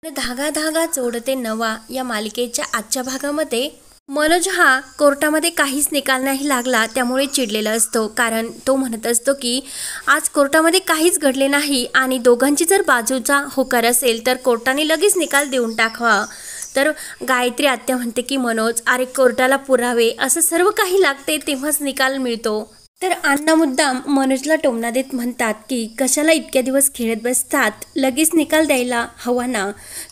धागा धागा जोडते नवा या मालिकेच्या आजच्या भागामध्ये मनोज हा कोर्टामध्ये काहीच निकाल नाही लागला त्यामुळे चिडलेला असतो, कारण तो म्हणत असतो की आज कोर्टामध्ये काहीच घडले नाही आणि दोघांची जर बाजूचा होकार असेल तर कोर्टाने लगेच निकाल देऊन टाकावा। तर गायत्री आत्या म्हणते की मनोज, अरे कोर्टाला पुरावे असं सर्व काही लागते तेव्हाच निकाल मिळतो। तर अण्णा मुद्दाम मनोजला टोमणा देत म्हणतात की कशाला इतक्या दिवस खेळत बसतात, लगेच निकाल द्यायला हवा ना।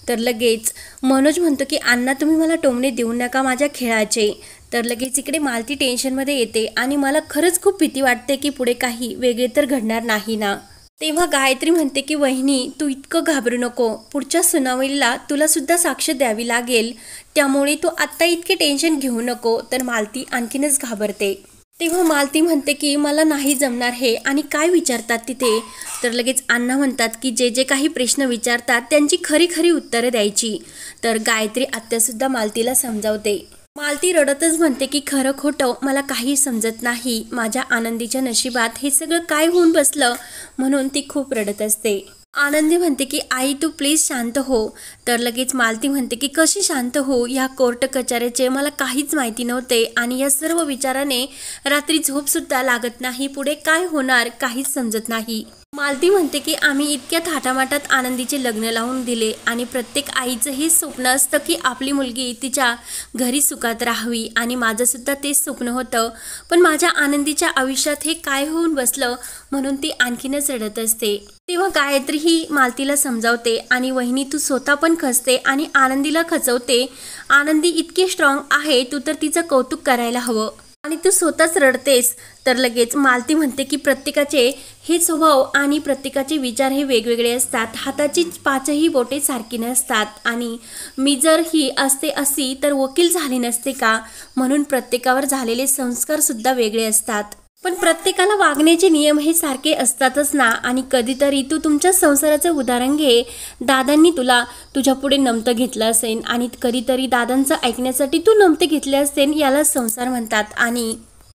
तर लगेच मनोज म्हणतो की अण्णा तुम्ही मला टोमणे देऊ नका माझ्या खेळाचे। तर लगेच इकडे मालती टेन्शनमध्ये येते आणि मला खरंच खूप भीती वाटते की पुढे काही वेगळे तर घडणार नाही ना। तेव्हा गायत्री म्हणते की वहिनी तू इतकं घाबरू नको, पुढच्या सुनावणीला तुला सुद्धा साक्ष द्यावी लागेल, त्यामुळे तू आत्ता इतके टेन्शन घेऊ नको। तर मालती आणखीनच घाबरते। तेव्हा मालती म्हणते की मला नाही जमणार हे, आणि काय विचारतात तिथे। तर लगेच अण्णा म्हणतात की जे जे काही प्रश्न विचारतात त्यांची खरी खरी उत्तरं द्यायची। तर गायत्री आत्यासुद्धा मालतीला समजावते। मालती रडतच म्हणते की खरं खोटं मला काही समजत नाही, माझ्या आनंदीच्या नशिबात हे सगळं काय होऊन बसलं, म्हणून ती खूप रडत असते। आनंदी म्हणते की आई तू प्लीज शांत हो। तर लगेच मालती म्हणते की कशी शांत हो, या कोर्ट कचऱ्याचे मला काहीच माहिती नव्हते आणि या सर्व विचाराने रात्री झोपसुद्धा लागत नाही, पुढे काय होणार काहीच समजत नाही। मालती म्हणते की आम्ही इतक्या थाटामाटात आनंदीचे लग्न लावून दिले आणि प्रत्येक आईचं हे स्वप्न असतं की आपली मुलगी तिच्या घरी सुखात राहावी, आणि माझं सुद्धा तेच स्वप्न होतं, पण माझ्या आनंदीच्या आयुष्यात हे काय होऊन बसलं, म्हणून ती आणखीनच रडत असते। तेव्हा गायत्री ही मालतीला समजावते आणि वहिनी तू स्वतः पण खचते आणि आनंदीला खचवते, आनंदी इतकी स्ट्रॉंग आहे, तू तर तिचं कौतुक करायला हवं आणि तू स्वतःच रडतेस। तर लगेच मालती म्हणते की प्रत्येकाचे हे स्वभाव आणि प्रत्येकाचे विचार हे वेगवेगळे असतात, हाताची पाचही बोटे सारखी नसतात, आणि मी जर ही असते अशी तर वकील झाली नसते का, म्हणून प्रत्येकावर झालेले संस्कार सुद्धा वेगळे असतात, पण प्रत्येकाला वागण्याचे नियम हे सारखे असतातच ना। आणि कधीतरी तू तुमच्या संसाराचं उदाहरण घे, दादांनी तुला तुझ्या पुढे नमतं घेतलं असेल आणि कधीतरी दादांचं ऐकण्यासाठी तू नमते घेतले असेल, याला संसार म्हणतात। आणि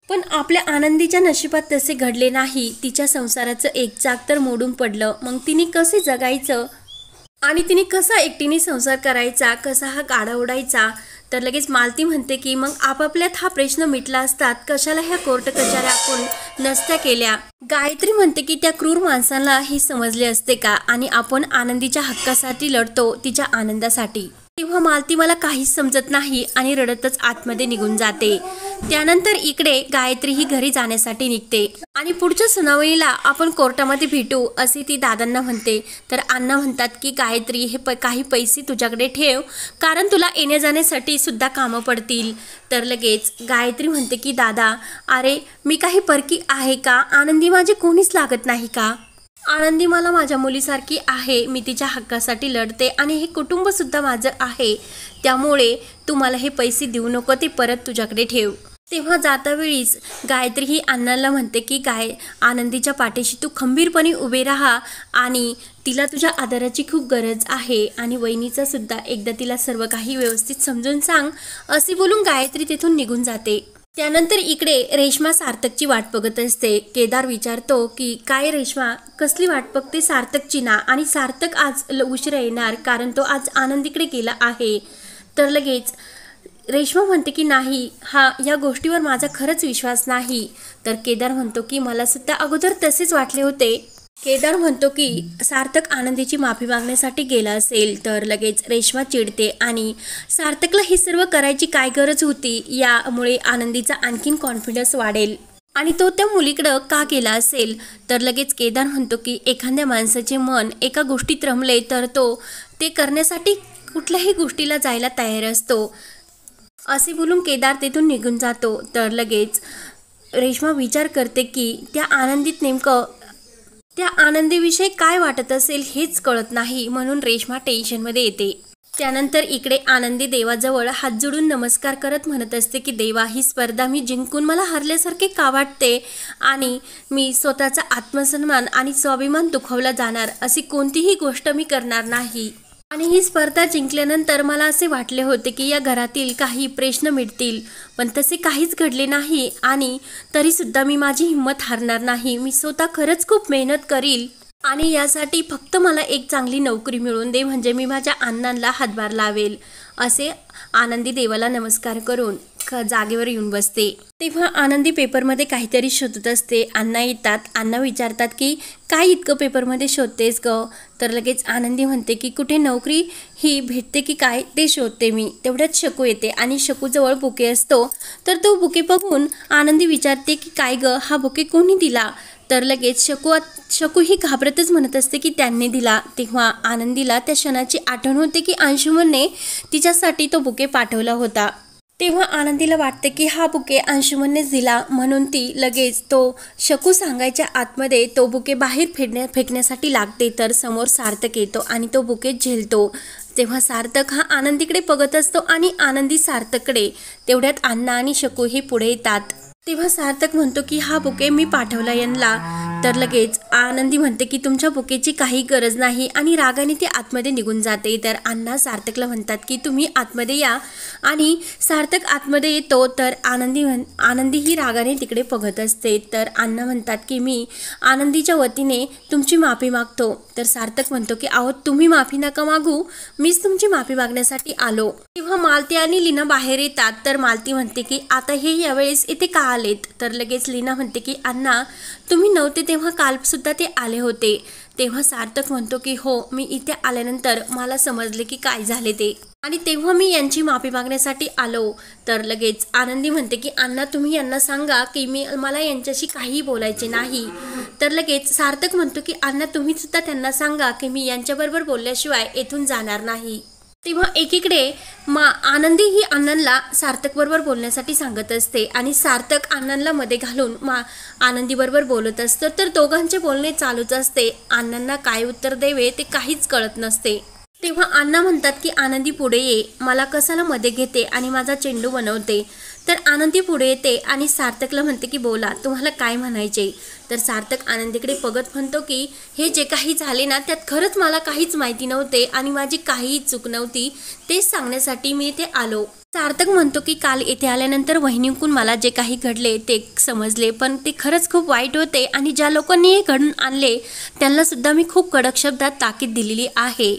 पण आपल्या आनंदीच्या नशिबात तसे घडले नाही, तिच्या संसाराचं एक चाक तर मोडून पडलं, मग तिने कसे जगायचं आणि तिने कसा एकटीने संसार करायचा, कसा हा गाडा उडायचा। तर लगेच मालती म्हणते की मग आपापल्यात हा प्रश्न मिटला असतात, कशाला ह्या कोर्ट कचऱ्या आपण नसत्या केल्या। गायत्री म्हणते की त्या क्रूर माणसांना हे समजले असते का, आणि आपण आनंदीच्या हक्कासाठी लढतो, तिच्या आनंदासाठी। तेव्हा मालती मला काहीच समजत नाही आणि रडतच आतमध्ये निघून जाते। त्यानंतर इकडे गायत्री ही घरी जाण्यासाठी निघते आणि पुढच्या सुनावणीला आपण कोर्टामध्ये भेटू असे ती दादांना म्हणते। तर अण्णा म्हणतात की गायत्री हे काही पैसे तुझ्याकडे ठेव, कारण तुला येण्या जाण्यासाठी सुद्धा कामं पडतील। तर लगेच गायत्री म्हणते की दादा, अरे मी काही परकी आहे का, आनंदी माझे कोणीच लागत नाही का, आनंदी मला माझ्या मुलीसारखी आहे, मी तिच्या हक्कासाठी लढते आणि हे कुटुंब सुद्धा माझं आहे, त्यामुळे तू मला हे पैसे देऊ नको, ते परत तुझ्याकडे ठेव। तेव्हा जातावेळीच गायत्री ही अण्णाला म्हणते की आनंदीच्या पाठीशी तू खंबीरपणे उभे राहा आणि तिला तुझ्या आदराची खूप गरज आहे, आणि वहिनीचा सुद्धा एकदा तिला सर्व काही व्यवस्थित समजून सांग, असे बोलून गायत्री तिथून निघून जाते। त्यानंतर इकडे रेश्मा सार्थकची वाट बघत असते। केदार विचारतो की काय रेश्मा कसली वाट बघते, सार्थकची ना, आणि सार्थक आज उशिरा येणार कारण तो आज आनंदीकडे गेला आहे। तर लगेच रेश्मा म्हणते की नाही, या गोष्टीवर माझा खरंच विश्वास नाही। तर केदार म्हणतो की मला सुद्धा अगोदर तसेच वाटले होते। केदार म्हणतो की सार्थक आनंदीची माफी मागण्यासाठी गेला असेल। तर लगेच रेश्मा चिडते आणि सार्थकला हे सर्व करायची काय गरज होती, यामुळे आनंदीचा आणखीन कॉन्फिडन्स वाढेल आणि तो त्या मुलीकडं का गेला असेल। तर लगेच केदार म्हणतो की एखाद्या माणसाचे मन एका गोष्टीत रमले तर तो ते करण्यासाठी कुठल्याही गोष्टीला जायला तयार असतो, असे बोलून केदार तिथून निघून जातो। तर लगेच रेश्मा विचार करते की त्या आनंदीविषयी काय वाटत असेल हेच कळत नाही, म्हणून रेश्मा टेन्शनमध्ये येते। त्यानंतर इकडे आनंदी देवाजवळ हात जोडून नमस्कार करत म्हणत असते की देवा, ही स्पर्धा मी जिंकून मला हरल्यासारखे का वाटते, आणि मी स्वतःचा आत्मसन्मान आणि स्वाभिमान दुखावला जाणार अशी कोणतीही गोष्ट मी करणार नाही, आणि ही स्पर्धा जिंकल्यानंतर मला असे वाटले होते की या घरातील काही प्रश्न मिटतील, पण तसे काहीच घडले नाही, आणि तरी सुद्धा मी माझी हिंमत हारणार नाही, मी स्वतः खरंच खूप मेहनत करील आणि यासाठी फक्त मला एक चांगली नोकरी मिळवून दे, म्हणजे मी माझ्या अण्णांना हातभार लावेल, असे आनंदी देवाला नमस्कार करून जागेवर येऊन बसते। तेव्हा आनंदी पेपरमध्ये काहीतरी शोधत असते। अण्णा येतात, अण्णा विचारतात की काय इतकं पेपरमध्ये शोधतेस ग? तर लगेच आनंदी म्हणते की कुठे नोकरी ही भेटते की काय ते शोधते मी। तेवढ्यात शकू येते आणि शकूजवळ बुके असतो। तर तो बुके बघून आनंदी विचारते की काय ग, हा बुके कोणी दिला? तर लगेच शकू ही घाबरतच म्हणत असते की त्यांनी दिला। तेव्हा आनंदीला त्या क्षणाची आठवण होते की अंशुमनने तिच्यासाठी तो बुके पाठवला होता। तेव्हा आनंदीला वाटते की हा बुके अंशुमननेच दिला, म्हणून ती लगेच तो शकू सांगायच्या आतमध्ये तो बुके बाहेर फेकण्यासाठी लागते। तर समोर सार्थक येतो आणि तो बुके झेलतो। तेव्हा सार्थक हा आनंदीकडे बघत असतो आणि आनंदी सार्थककडे। तेवढ्यात अण्णा आणि शकू हे पुढे येतात। तेव्हा सार्थक म्हणतो की हा बुके मी पाठवला यांना। तर लगेच आनंदी म्हणते की तुमच्या बुकेची काही गरज नाही आणि रागाने ती आतमध्ये निघून जाते। तर अण्णा सार्थकला म्हणतात की तुम्ही आतमध्ये या आणि सार्थक आतमध्ये येतो। तर आनंदी ही रागाने तिकडे बघत असते। तर अण्णा म्हणतात की मी आनंदीच्या वतीने तुमची माफी मागतो। तर सार्थक म्हणतो की अहो तुम्ही माफी नका मागू, मीच तुमची माफी मागण्यासाठी आलो। तेव्हा मालती आणि लीना बाहेर येतात। तर मालती म्हणते की आता हे यावेळेस इथे का आलेत? तर लगेच लीना म्हणते की अण्णा तुम्ही नव्हते तेव्हा काल सुद्धा ते आले होते। तेव्हा सार्थक म्हणतो की हो, मी इथे आल्यानंतर मला समजले की काय झाले ते, आणि तेव्हा मी यांची माफी मागण्यासाठी आलो। तर लगेच आनंदी म्हणते की अण्णा तुम्ही यांना सांगा की मला यांच्याशी काही बोलायचे नाही। तर लगेच सार्थक म्हणतो की अण्णा तुम्ही सुद्धा त्यांना सांगा की मी यांच्याबरोबर बोलल्याशिवाय येथून जाणार नाही। तेव्हा एकीकडे आनंदी ही अण्णांना सार्थक बरोबर बोलण्यासाठी सांगत असते आणि सार्थक अण्णांना मध्ये घालून आनंदी बरोबर बोलत असतं। तर दोघांचे बोलणे चालूच असते। अण्णांना काय उत्तर द्यावे ते काहीच कळत नसते। तेव्हा अण्णा म्हणतात की आनंदी पुढे ये, मला कशाला मध्ये घेते आणि माझा चेंडू बनवते। तर आनंदी पुढे येते आणि सार्थकला म्हणते की बोला तुम्हाला काय म्हणायचे? तर सार्थक आनंदीकडे बघत म्हणतो की हे जे काही झाले ना त्यात खरंच मला काहीच माहिती नव्हते आणि माझी काहीही चूक नव्हती, तेच सांगण्यासाठी मी इथे आलो। सार्थक म्हणतो की काल इथे आल्यानंतर वहिनींकडून मला जे काही घडले ते समजले, पण ते खरंच खूप वाईट होते आणि ज्या लोकांनी हे घडून आणले त्यांना सुद्धा मी खूप कडक शब्दात ताकीद दिलेली आहे।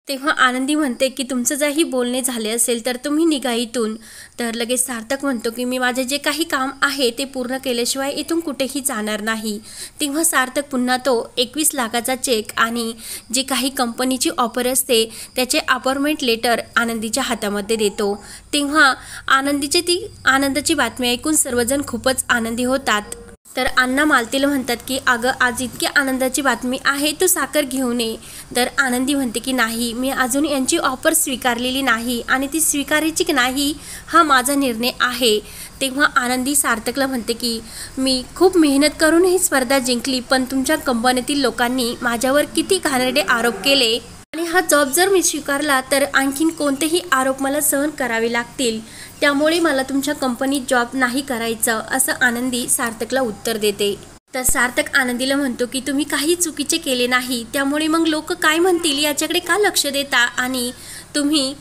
तेव्हा आनंदी म्हणते की तुमचं जरी बोलणे झाले असेल तर तुम्ही निघा इथून। तर लगेच सार्थक म्हणतो की मी माझे जे काही काम आहे ते पूर्ण केल्याशिवाय इथून कुठेही जाणार नाही। तेव्हा सार्थक पुन्हा तो 21 लाखाचा चेक आणि जे काही कंपनीची ऑफर असते त्याचे अपॉइंटमेंट लेटर आनंदीच्या हातामध्ये देतो। तेव्हा आनंदाची बातमी ऐकून सर्वजण खूपच आनंदी होतात। तर अण्णा मालतीला म्हणतात की अगं आज इतकी आनंदाची बातमी आहे, तू साखर घेऊन ये। तर आनंदी म्हणते की नाही, मी अजून यांची ऑफर स्वीकारलेली नाही आणि ती स्वीकारायची की नाही हा माझा निर्णय आहे। तेव्हा आनंदी सार्थकला म्हणते की मी खूप मेहनत करून ही स्पर्धा जिंकली, पण तुमच्या कंपनीतील लोकांनी माझ्यावर किती घाणेरडे आरोप केले आणि हा जॉब जर मी स्वीकारला तर आणखीन कोणतेही आरोप मला सहन करावे लागतील, त्यामुळे मला तुमच्या कंपनीत जॉब नाही करायचं, असं आनंदी सार्थकला उत्तर देते। तर सार्थक आनंदीला म्हणतो की तुम्ही काही चुकीचे केले नाही, त्यामुळे मग लोक काय म्हणतील याच्याकडे का लक्ष देता आणि तुम्ही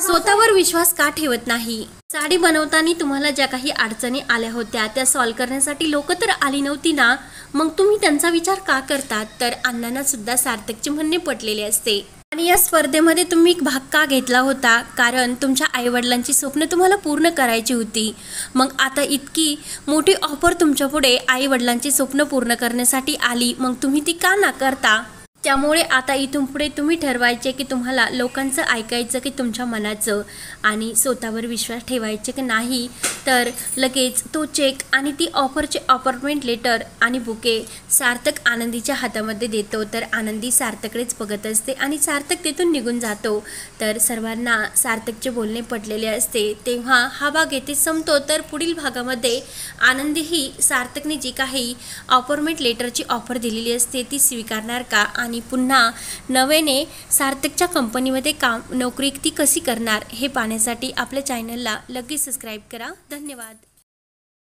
स्वतःवर विश्वास का ठेवत नाही? साडी बनवताना तुम्हाला ज्या काही अडचणी आल्या होत्या त्या सॉल्व्ह करण्यासाठी लोक तर आली नव्हती ना, मग तुम्ही त्यांचा विचार का करतात? तर अण्णांना सुद्धा सार्थकचे म्हणणे पटलेले असते। आणि या स्पर्धेमध्ये तुम्ही भाग का घेतला होता? कारण तुमच्या आईवडिलांची स्वप्न तुम्हाला पूर्ण करायची होती। मग आता इतकी मोठी ऑफर तुमच्या पुढे आईवडिलांची स्वप्न पूर्ण करण्यासाठी आली, मग तुम्ही ती का नाकारता? त्यामुळे आता इथून पुढे तुम्ही ठरवायचे की तुम्हाला लोकांचं ऐकायचं की तुमच्या मनाचं, आणि स्वतःवर विश्वास ठेवायचे की नाही। तर लगेच तो चेक आणि ती ऑफरचे अपॉइंटमेंट लेटर आणि बुके सार्थक आनंदीच्या हातामध्ये देतो। तर आनंदी सार्थकडेच बघत असते आणि सार्थक तिथून निघून जातो। तर सर्वांना सार्थकचे बोलणे पटलेले असते। तेव्हा हा भाग येथे संपतो। तर पुढील भागामध्ये आनंदी ही सार्थकने जी काही अपॉइंटमेंट लेटरची ऑफर दिलेली असते ती स्वीकारणार का आणि पुन्हा नव्याने सार्थकच्या कंपनीमध्ये नोकरी ती कशी करणार हे पाहण्यासाठी आपल्या चॅनलला लगेच सबस्क्राईब करा। धन्यवाद।